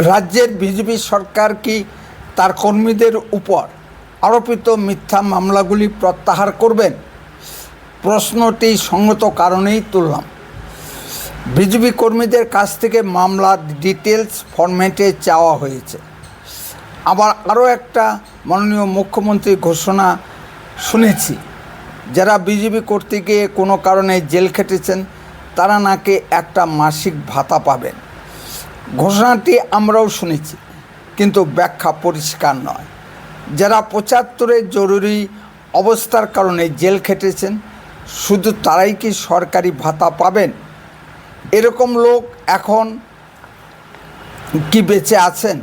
রাজ্যের বিজেপি সরকার কি তার কর্মীদের উপর আরোপিত মিথ্যা মামলাগুলি প্রত্যাহার করবেন? প্রশ্নটি সঙ্গত কারণেই তুললাম। বিজেপি কর্মীদের কাছ থেকে মামলার ডিটেলস ফরম্যাটে চাওয়া হয়েছে। আবার আরও একটা মাননীয় মুখ্যমন্ত্রীর ঘোষণা শুনেছি, যারা বিজেপি করতে গিয়ে কোনো কারণে জেল খেটেছেন তারা নাকি একটা মাসিক ভাতা পাবেন। ঘোষণাটি আমরাও শুনেছি, কিন্তু ব্যাখ্যা পরিষ্কার নয়। যারা ৭৫-এর জরুরি অবস্থার কারণে জেল খেটেছেন শুধু তারাই কি সরকারি ভাতা পাবেন? এরকম লোক এখন কি বেঁচে আছেন?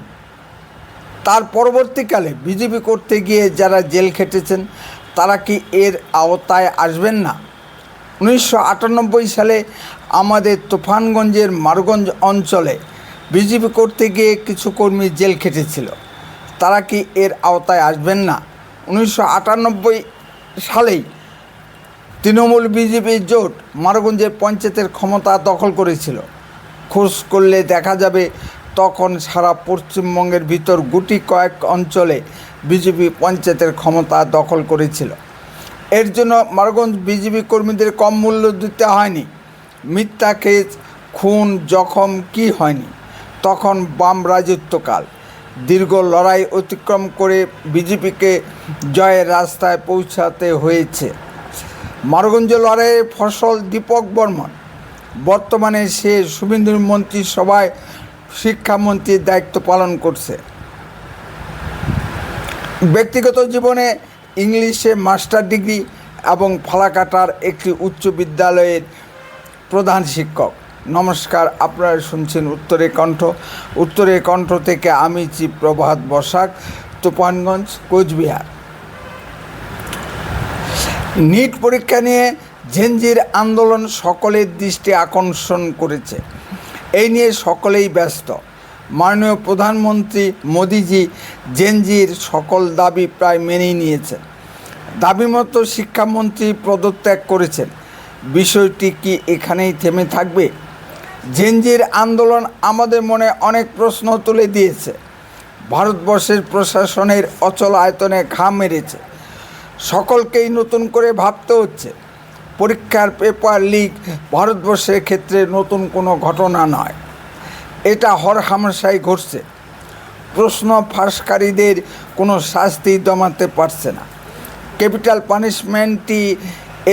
তার পরবর্তীকালে বিজেপি করতে গিয়ে যারা জেল খেটেছেন তারা কি এর আওতায় আসবেন না? ১৯৯৮ সালে আমাদের তুফানগঞ্জের মারগঞ্জ অঞ্চলে বিজেপি করতে গিয়ে কিছু কর্মী জেল খেটেছিল, তারা কি এর আওতায় আসবেন না? ১৯৯৮ সালেই তৃণমূল বিজেপি জোট মারগঞ্জের পঞ্চায়েতের ক্ষমতা দখল করেছিল। খোঁজ করলে দেখা যাবে তখন সারা পশ্চিমবঙ্গের ভিতর গুটি কয়েক অঞ্চলে বিজেপি পঞ্চায়েতের ক্ষমতা দখল করেছিল। এর জন্য মারগঞ্জ বিজেপি কর্মীদের কম মূল্য দিতে হয়নি। মিথ্যা কেস, খুন, জখম কি হয়নি? তখন বাম রাজত্বকাল। দীর্ঘ লড়াই অতিক্রম করে বিজেপিকে জয়ের রাস্তায় পৌঁছাতে হয়েছে। মারগঞ্জ লড়াইয়ের ফসল দীপক বর্মন। বর্তমানে সে শুভেন্দু মন্ত্রিসভায় শিক্ষামন্ত্রীর দায়িত্ব পালন করছে। ব্যক্তিগত জীবনে ইংলিশে মাস্টার ডিগ্রি এবং ফালাকাটার একটি উচ্চ বিদ্যালয়ের প্রধান শিক্ষক। নমস্কার, আপনারা শুনছেন উত্তরের কণ্ঠ। উত্তরের কণ্ঠ থেকে আমি প্রভাত বসাক, তুফানগঞ্জ, কোচবিহার। নিট পরীক্ষা নিয়ে জেনজির আন্দোলন সকলের দৃষ্টি আকর্ষণ করেছে। এই নিয়ে সকলেই ব্যস্ত। মাননীয় প্রধানমন্ত্রী মোদিজি জেনজির সকল দাবি প্রায় মেনেই নিয়েছেন। দাবি মতো শিক্ষামন্ত্রী পদত্যাগ করেছেন। বিষয়টি কি এখানেই থেমে থাকবে? জেনজির আন্দোলন আমাদের মনে অনেক প্রশ্ন তুলে দিয়েছে। ভারতবর্ষের প্রশাসনের অচল আয়তনে ঘা মেরেছে। সকলকেই নতুন করে ভাবতে হচ্ছে। পরীক্ষার পেপার লিক ভারতবর্ষের ক্ষেত্রে নতুন কোনো ঘটনা নয়, এটা হরহামেশাই ঘটছে। প্রশ্ন ফাঁসকারীদের কোনো শাস্তি দমাতে পারছে না। ক্যাপিটাল পানিশমেন্টই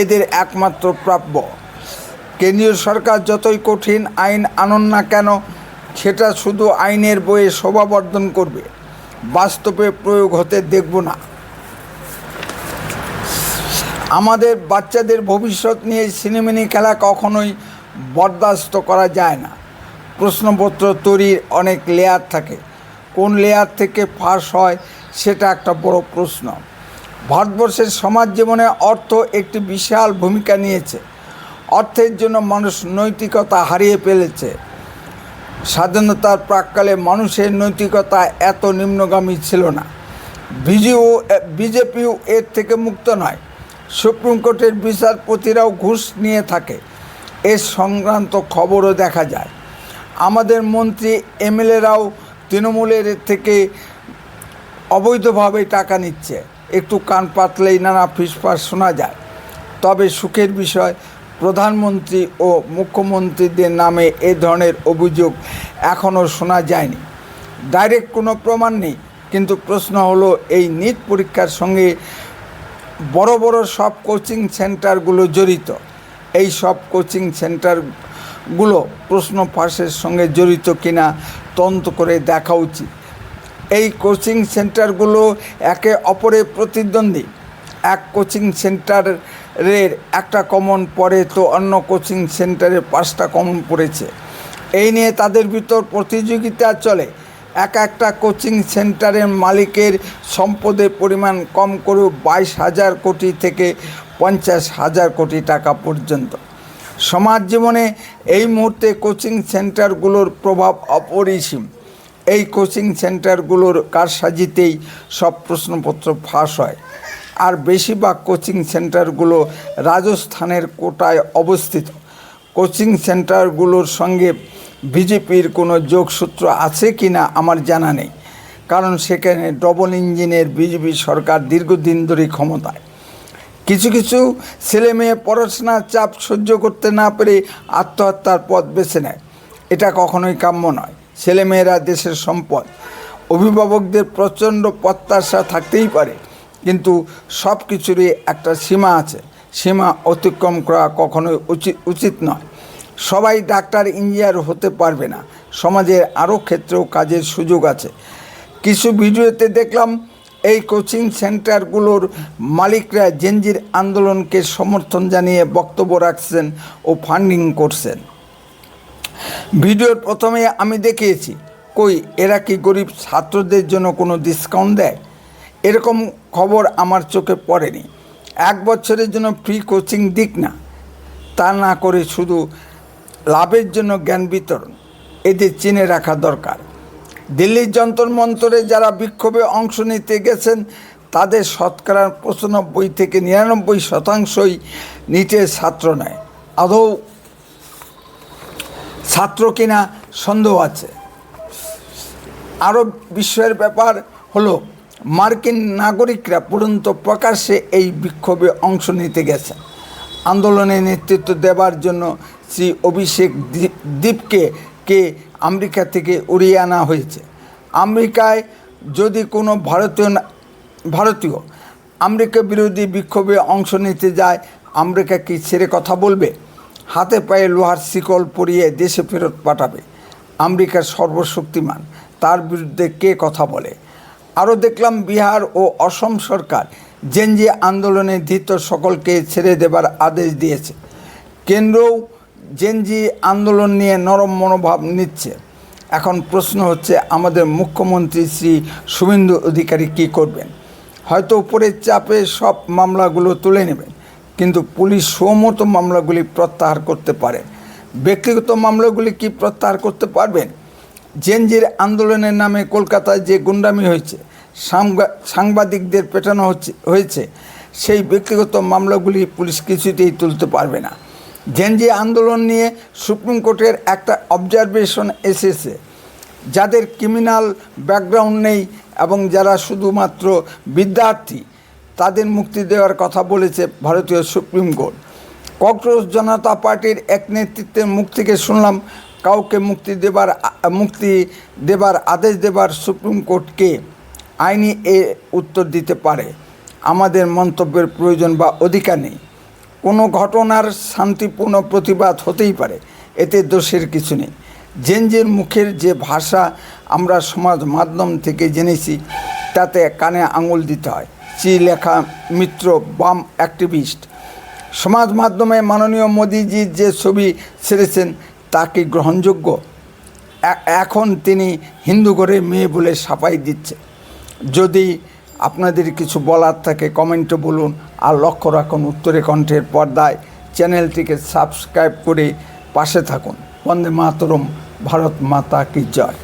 এদের একমাত্র প্রাপ্য। কেন্দ্রীয় সরকার যতই কঠিন আইন আনুন না কেন, সেটা শুধু আইনের বইয়ে শোভাবর্ধন করবে, বাস্তবে প্রয়োগ হতে দেখব না। আমাদের বাচ্চাদের ভবিষ্যৎ নিয়ে সিনেমিনি খেলা কখনোই বরদাস্ত করা যায় না। প্রশ্নপত্র তৈরির অনেক লেয়ার থাকে, কোন লেয়ার থেকে ফাঁস হয় সেটা একটা বড় প্রশ্ন। ভারতবর্ষের সমাজ জীবনে অর্থ একটি বিশাল ভূমিকা নিয়েছে। অর্থের জন্য মানুষ নৈতিকতা হারিয়ে ফেলেছে। স্বাধীনতার প্রাক্কালে মানুষের নৈতিকতা এত নিম্নগামী ছিল না। বিজেপিও এর থেকে মুক্ত নয়। সুপ্রিম কোর্টের বিচারপতিরাও ঘুষ নিয়ে থাকে, এর সংক্রান্ত খবরও দেখা যায়। আমাদের মন্ত্রী এমএলএরাও তৃণমূলের থেকে অবৈধভাবে টাকা নিচ্ছে। একটু কান পাতলেই নানা ফিসফাস শোনা যায়। তবে সুখের বিষয়, প্রধানমন্ত্রী ও মুখ্যমন্ত্রীদের নামে এ ধরনের অভিযোগ এখনও শোনা যায়নি। ডাইরেক্ট কোনো প্রমাণ নেই, কিন্তু প্রশ্ন হলো এই নিট পরীক্ষার সঙ্গে বড় বড় সব কোচিং সেন্টারগুলো জড়িত। এই সব কোচিং সেন্টারগুলো প্রশ্ন ফাঁসের সঙ্গে জড়িত কিনা তদন্ত করে দেখা উচিত। এই কোচিং সেন্টারগুলো একে অপরের প্রতিদ্বন্দ্বী। এক কোচিং সেন্টারের একটা কমন পড়ে তো অন্য কোচিং সেন্টারের 5টা কমন পড়েছে। এই নিয়ে তাদের ভিতর প্রতিযোগিতা চলে। একটা কোচিং সেন্টারের মালিকের সম্পদের পরিমাণ কম করেও 22,000 কোটি থেকে 50,000 কোটি টাকা পর্যন্ত। সমাজ জীবনে এই মুহূর্তে কোচিং সেন্টারগুলোর প্রভাব অপরিসীম। এই কোচিং সেন্টারগুলোর কারসাজিতেই সব প্রশ্নপত্র ফাঁস হয়। আর বেশিরভাগ কোচিং সেন্টারগুলো রাজস্থানের কোটায় অবস্থিত। কোচিং সেন্টারগুলোর সঙ্গে বিজেপির কোনো যোগসূত্র আছে কি না আমার জানা নেই, কারণ সেখানে ডবল ইঞ্জিনের বিজেপি সরকার দীর্ঘদিন ধরে ক্ষমতায়। কিছু কিছু ছেলে মেয়ে পড়াশোনার চাপ সহ্য করতে না পেরে আত্মহত্যার পথ বেছে নেয়। এটা কখনোই কাম্য নয়। ছেলেমেয়েরা দেশের সম্পদ। অভিভাবকদের প্রচণ্ড প্রত্যাশা থাকতেই পারে, কিন্তু সব কিছুরই একটা সীমা আছে। সীমা অতিক্রম করা কখনোই উচিত নয়। সবাই ডাক্তার ইঞ্জিনিয়ার হতে পারবে না। সমাজের আরও ক্ষেত্রেও কাজের সুযোগ আছে। কিছু ভিডিওতে দেখলাম এই কোচিং সেন্টারগুলোর মালিকরা জেনজির আন্দোলনকে সমর্থন জানিয়ে বক্তব্য রাখছেন ও ফান্ডিং করছেন। ভিডিওর প্রথমে আমি দেখিয়েছি, কই এরা কি গরিব ছাত্রদের জন্য কোনো ডিসকাউন্ট দেয়? এরকম খবর আমার চোখে পড়েনি। 1 বছরের জন্য ফ্রি কোচিং দিক না, তা না করে শুধু লাভের জন্য জ্ঞান বিতরণ, এদের চিনে রাখা দরকার। দিল্লির যন্তর মন্তরে যারা বিক্ষোভে অংশ নিতে গেছেন তাদের শতকরা 95 থেকে 99% নিটের ছাত্র নয়। আদৌ ছাত্র কিনা সন্দেহ আছে। আরও বিস্ময়ের ব্যাপার হলো মার্কিন নাগরিকরা পর্যন্ত প্রকাশ্যে এই বিক্ষোভে অংশ নিতে গেছেন। আন্দোলনে নেতৃত্ব দেওয়ার জন্য শ্রী অভিষেক দীপকে আমেরিকা থেকে উড়িয়ে আনা হয়েছে। আমেরিকায় যদি কোনো ভারতীয় আমেরিকা বিরোধী বিক্ষোভে অংশ নিতে যায়, আমেরিকা কি ছেড়ে কথা বলবে? হাতে পায়ে লোহার শিকল পরিয়ে দেশে ফেরত পাঠাবে। আমেরিকা সর্বশক্তিমান, তার বিরুদ্ধে কে কথা বলে? আরও দেখলাম বিহার ও অসম সরকার জেনজি আন্দোলনে ধৃত সকলকে ছেড়ে দেবার আদেশ দিয়েছে। কেন্দ্রও জেনজি আন্দোলন নিয়ে নরম মনোভাব নিচ্ছে। এখন প্রশ্ন হচ্ছে, আমাদের মুখ্যমন্ত্রী শ্রী শুভেন্দু অধিকারী কী করবেন? হয়তো উপরের চাপে সব মামলাগুলো তুলে নেবেন, কিন্তু পুলিশ সমস্ত মামলাগুলি প্রত্যাহার করতে পারে। ব্যক্তিগত মামলাগুলি কি প্রত্যাহার করতে পারবেন? জেনজির আন্দোলনের নামে কলকাতায় যে গুন্ডামি হয়েছে, সাংবাদিকদের পেটানো হয়েছে, সেই ব্যক্তিগত মামলাগুলি পুলিশ কিছুতেই তুলতে পারবে না। জেনজি আন্দোলন নিয়ে সুপ্রিম কোর্টের একটা অবজারভেশন এসেছে। যাদের ক্রিমিনাল ব্যাকগ্রাউন্ড নেই এবং যারা শুধুমাত্র বিদ্যার্থী, তাদের মুক্তি দেওয়ার কথা বলেছে ভারতীয় সুপ্রিম কোর্ট। ককরোচ জনতা পার্টির এক নেতৃত্বের মুখ থেকে শুনলাম, কাউকে মুক্তি দেবার আদেশ দেবার সুপ্রিম কোর্টকে আইনি উত্তর দিতে পারে। আমাদের মন্তব্যের প্রয়োজন বা অধিকার নেই। কোনো ঘটনার শান্তিপূর্ণ প্রতিবাদ হতেই পারে, এতে দোষের কিছু নেই। জেনজির মুখের যে ভাষা আমরা সমাজ মাধ্যম থেকে জেনেছি, তাতে কানে আঙুল দিতে হয়। লেখা মিত্র বাম অ্যাক্টিভিস্ট। সমাজ মাধ্যমে মাননীয় মোদিজির যে ছবি ছেড়েছেন তা কি গ্রহণযোগ্য? এখন তিনি হিন্দু ঘরের মেয়ে বলে সাফাই দিচ্ছে। যদি আপনাদের কিছু বলার থাকে কমেন্টে বলুন, আর লক্ষ্য রাখুন উত্তরে কণ্ঠের পর্দায়। চ্যানেলটিকে সাবস্ক্রাইব করে পাশে থাকুন। বন্দে মাতরম। ভারত মাতা কি জয়।